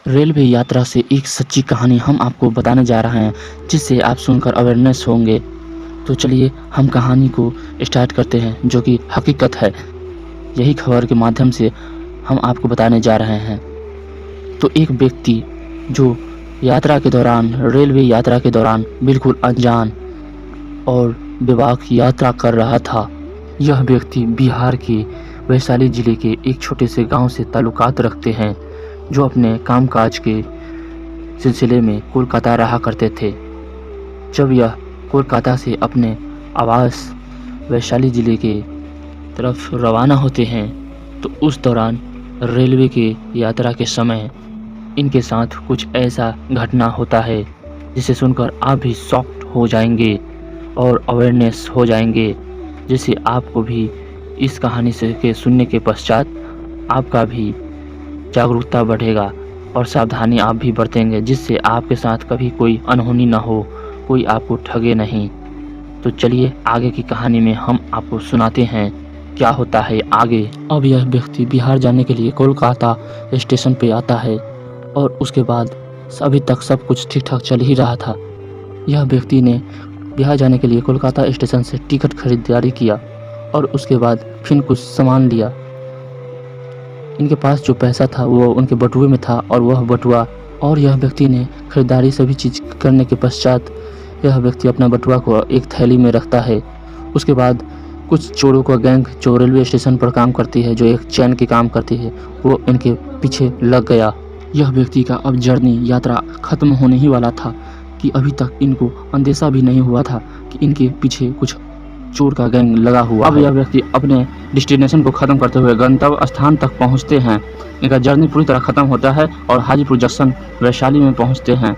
Railway यात्रा से एक सच्ची कहानी हम आपको बताने जा रहे हैं, जिससे आप सुनकर अवेयरनेस होंगे। तो चलिए हम कहानी को स्टार्ट करते हैं, जो कि हकीकत है। यही खबर के माध्यम से हम आपको बताने जा रहे हैं। तो एक व्यक्ति जो रेलवे यात्रा के दौरान बिल्कुल अनजान और बेबाक यात्रा कर रहा था। यह व्यक्ति बिहार के वैशाली जिले के एक छोटे से गांव से ताल्लुकात रखते हैं, जो अपने कामकाज के सिलसिले में कोलकाता रहा करते थे। जब यह कोलकाता से अपने आवास वैशाली जिले के तरफ रवाना होते हैं, तो उस दौरान रेलवे के यात्रा के समय इनके साथ कुछ ऐसा घटना होता है, जिसे सुनकर आप भी शॉक्ड हो जाएंगे और अवेयरनेस हो जाएंगे, जिससे आपको भी इस कहानी के सुनने के पश्चात आपका भी जागरूकता बढ़ेगा और सावधानी आप भी बरतेंगे, जिससे आपके साथ कभी कोई अनहोनी ना हो, कोई आपको ठगे नहीं। तो चलिए आगे की कहानी में हम आपको सुनाते हैं क्या होता है आगे। अब यह व्यक्ति बिहार जाने के लिए कोलकाता स्टेशन पे आता है और उसके बाद अभी तक सब कुछ ठीक ठाक चल ही रहा था। यह व्यक्ति ने बिहार जाने के लिए कोलकाता स्टेशन से टिकट खरीदारी किया और उसके बाद फिर कुछ सामान लिया। इनके पास जो पैसा था वो उनके बटुए में था और वह बटुआ, और यह व्यक्ति ने खरीदारी सभी चीज़ करने के पश्चात यह व्यक्ति अपना बटुआ को एक थैली में रखता है। उसके बाद कुछ चोरों का गैंग जो रेलवे स्टेशन पर काम करती है, जो एक चैन के काम करती है, वो इनके पीछे लग गया। यह व्यक्ति का अब जर्नी यात्रा खत्म होने ही वाला था कि अभी तक इनको अंदेशा भी नहीं हुआ था कि इनके पीछे कुछ चोर का गैंग लगा हुआ। अब यह व्यक्ति अपने डेस्टिनेशन को खत्म करते हुए गंतव्य स्थान तक पहुंचते हैं। इनका जर्नी पूरी तरह खत्म होता है और हाजीपुर जंक्शन वैशाली में पहुंचते हैं।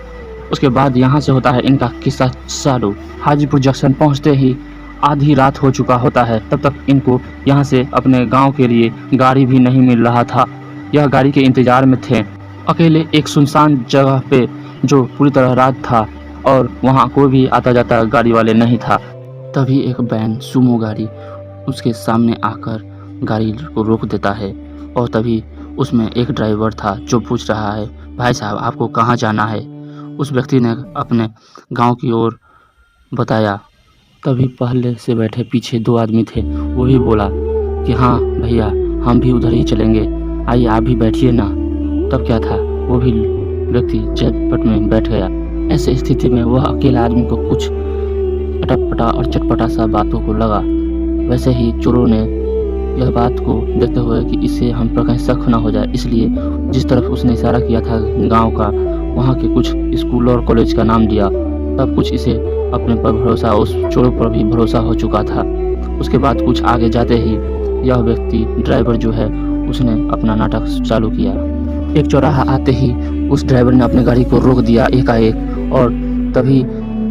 उसके बाद यहाँ से होता है इनका किस्सा चालू। हाजीपुर जंक्शन पहुंचते ही आधी रात हो चुका होता है। तब तक इनको यहाँ से अपने गाँव के लिए गाड़ी भी नहीं मिल रहा था। यह गाड़ी के इंतजार में थे, अकेले एक सुनसान जगह पे, जो पूरी तरह रात था और वहाँ कोई भी आता जाता गाड़ी वाले नहीं था। तभी एक वैन सुमो गाड़ी उसके सामने आकर गाड़ी को रोक देता है और तभी उसमें एक ड्राइवर था जो पूछ रहा है, भाई साहब आपको कहाँ जाना है? उस व्यक्ति ने अपने गांव की ओर बताया। तभी पहले से बैठे पीछे दो आदमी थे, वो भी बोला कि हाँ भैया हम भी उधर ही चलेंगे, आइए आप भी बैठिए ना। तब क्या था, वो भी व्यक्ति झटपट में बैठ गया। ऐसे स्थिति में वह अकेला आदमी को कुछ अटपटा और चटपटा सा बातों को लगा। वैसे ही चोरों ने यह बात को देखते हुए कि इससे हम पर कहीं शक न हो जाए, इसलिए जिस तरफ उसने इशारा किया था गांव का, वहां के कुछ स्कूल और कॉलेज का नाम दिया। तब कुछ इसे अपने पर भरोसा, उस चोरों पर भी भरोसा हो चुका था। उसके बाद कुछ आगे जाते ही यह व्यक्ति ड्राइवर जो है उसने अपना नाटक चालू किया। एक चौराहा आते ही उस ड्राइवर ने अपनी गाड़ी को रोक दिया एकाएक, और तभी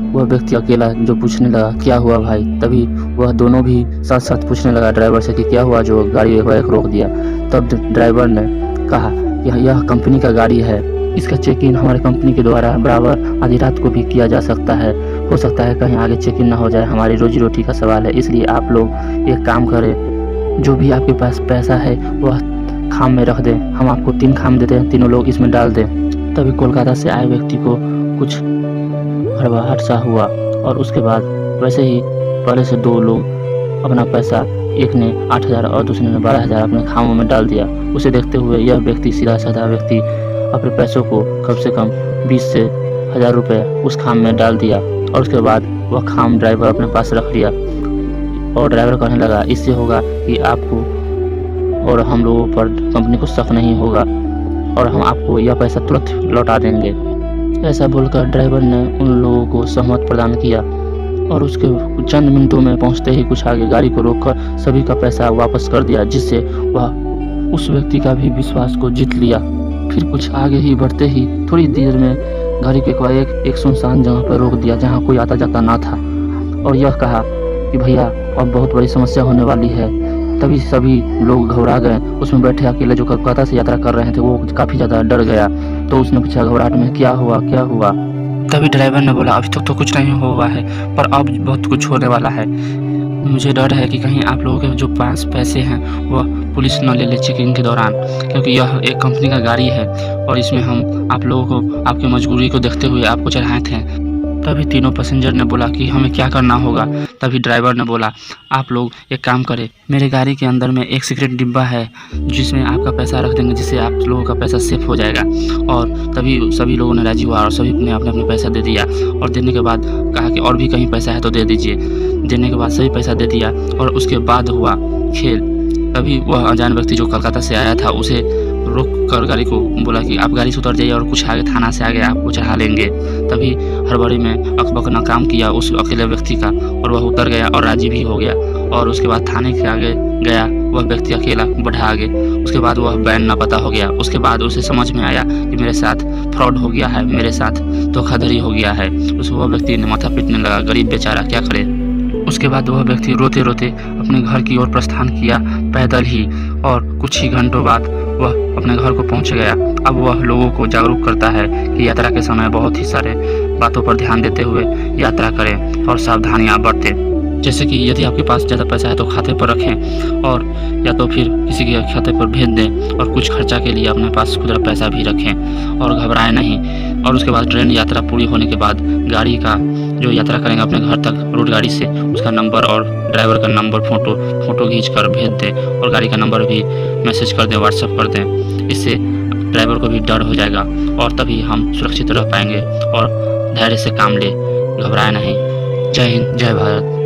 वह व्यक्ति अकेला जो पूछने लगा क्या हुआ भाई। तभी वह दोनों भी साथ साथ पूछने लगा ड्राइवर से कि क्या हुआ जो गाड़ी एकाएक रोक दिया। तब ड्राइवर ने कहा कि यह कंपनी का गाड़ी है, इसका चेक इन हमारे कंपनी के द्वारा बराबर आधी रात को भी किया जा सकता है। हो सकता है कहीं आगे चेक इन ना हो जाए, हमारी रोजी रोटी का सवाल है, इसलिए आप लोग एक काम करें, जो भी आपके पास पैसा है वह खाम में रख दें, हम आपको 3 खाम देते हैं, तीनों लोग इसमें डाल दें। तभी कोलकाता से आए व्यक्ति को कुछ हड़बड़ाहट सा हुआ और उसके बाद वैसे ही पहले से 2 लोग अपना पैसा, एक ने 8,000 और दूसरे ने 12,000 अपने खामों में डाल दिया। उसे देखते हुए यह व्यक्ति, सीधा साधा व्यक्ति, अपने पैसों को कम से कम 20 से 1,000 रुपये उस खाम में डाल दिया और उसके बाद वह खाम ड्राइवर अपने पास रख लिया। और ड्राइवर कहने लगा इससे होगा कि आपको और हम लोगों पर कंपनी को शक नहीं होगा और हम आपको यह पैसा तुरंत लौटा देंगे। ऐसा बोलकर ड्राइवर ने उन लोगों को सहमत प्रदान किया और उसके चंद मिनटों में पहुंचते ही कुछ आगे गाड़ी को रोककर सभी का पैसा वापस कर दिया, जिससे वह उस व्यक्ति का भी विश्वास को जीत लिया। फिर कुछ आगे ही बढ़ते ही थोड़ी देर में गाड़ी को एक सुनसान जगह पर रोक दिया, जहाँ कोई आता जाता ना था, और यह कहा कि भैया अब बहुत बड़ी समस्या होने वाली है। तभी सभी लोग घबरा गए। उसमें बैठे अकेले जो कोलकाता से यात्रा कर रहे थे वो काफ़ी ज़्यादा डर गया। तो उसने पूछा घबराहट में क्या हुआ क्या हुआ। तभी ड्राइवर ने बोला अभी तक तो कुछ नहीं हुआ है, पर अब बहुत कुछ होने वाला है। मुझे डर है कि कहीं आप लोगों के जो पास पैसे हैं वह पुलिस न ले ले चेकिंग के दौरान, क्योंकि यह एक कंपनी का गाड़ी है और इसमें हम आप लोगों को आपकी मजबूरी को देखते हुए आपको चढ़ाए थे। तभी तीनों पैसेंजर ने बोला कि हमें क्या करना होगा। तभी ड्राइवर ने बोला, आप लोग एक काम करें, मेरे गाड़ी के अंदर में एक सीक्रेट डिब्बा है जिसमें आपका पैसा रख देंगे, जिससे आप लोगों का पैसा सेफ हो जाएगा। और तभी सभी लोगों ने राजी हुआ और सभी ने अपने अपने पैसा दे दिया। और देने के बाद कहा कि और भी कहीं पैसा है तो दे दीजिए। देने के बाद सभी पैसा दे दिया और उसके बाद हुआ खेल। तभी वह अनजान व्यक्ति जो कलकत्ता से आया था उसे रोक कर गाड़ी को बोला कि आप गाड़ी से उतर जाइए और कुछ आगे थाना से आगे आपको चढ़ा लेंगे। तभी हड़बड़ी में अकबक ने काम किया उस अकेले व्यक्ति का और वह उतर गया और राजी भी हो गया। और उसके बाद थाने के आगे गया वह व्यक्ति अकेला बढ़ा आगे। उसके बाद वह बैन न पता हो गया। उसके बाद उसे समझ में आया कि मेरे साथ फ्रॉड हो गया है, मेरे साथ धोखाधड़ी हो गया है। वह व्यक्ति ने माथा पीटने लगा, गरीब बेचारा क्या करे। उसके बाद वह व्यक्ति रोते रोते अपने घर की ओर प्रस्थान किया पैदल ही, और कुछ ही घंटों बाद वह अपने घर को पहुंच गया। अब वह लोगों को जागरूक करता है कि यात्रा के समय बहुत ही सारे बातों पर ध्यान देते हुए यात्रा करें और सावधानियां बरतें। जैसे कि यदि आपके पास ज़्यादा पैसा है तो खाते पर रखें, और या तो फिर किसी के खाते पर भेज दें, और कुछ खर्चा के लिए अपने पास खुदरा पैसा भी रखें और घबराएं नहीं। और उसके बाद ट्रेन यात्रा पूरी होने के बाद गाड़ी का जो यात्रा करेंगे अपने घर तक रोड गाड़ी से, उसका नंबर और ड्राइवर का नंबर फोटो खींच कर भेज दें, और गाड़ी का नंबर भी मैसेज कर दें, व्हाट्सएप कर दें। इससे ड्राइवर को भी डर हो जाएगा और तभी हम सुरक्षित रह पाएंगे और धैर्य से काम ले, घबराए नहीं। जय हिंद, जय भारत।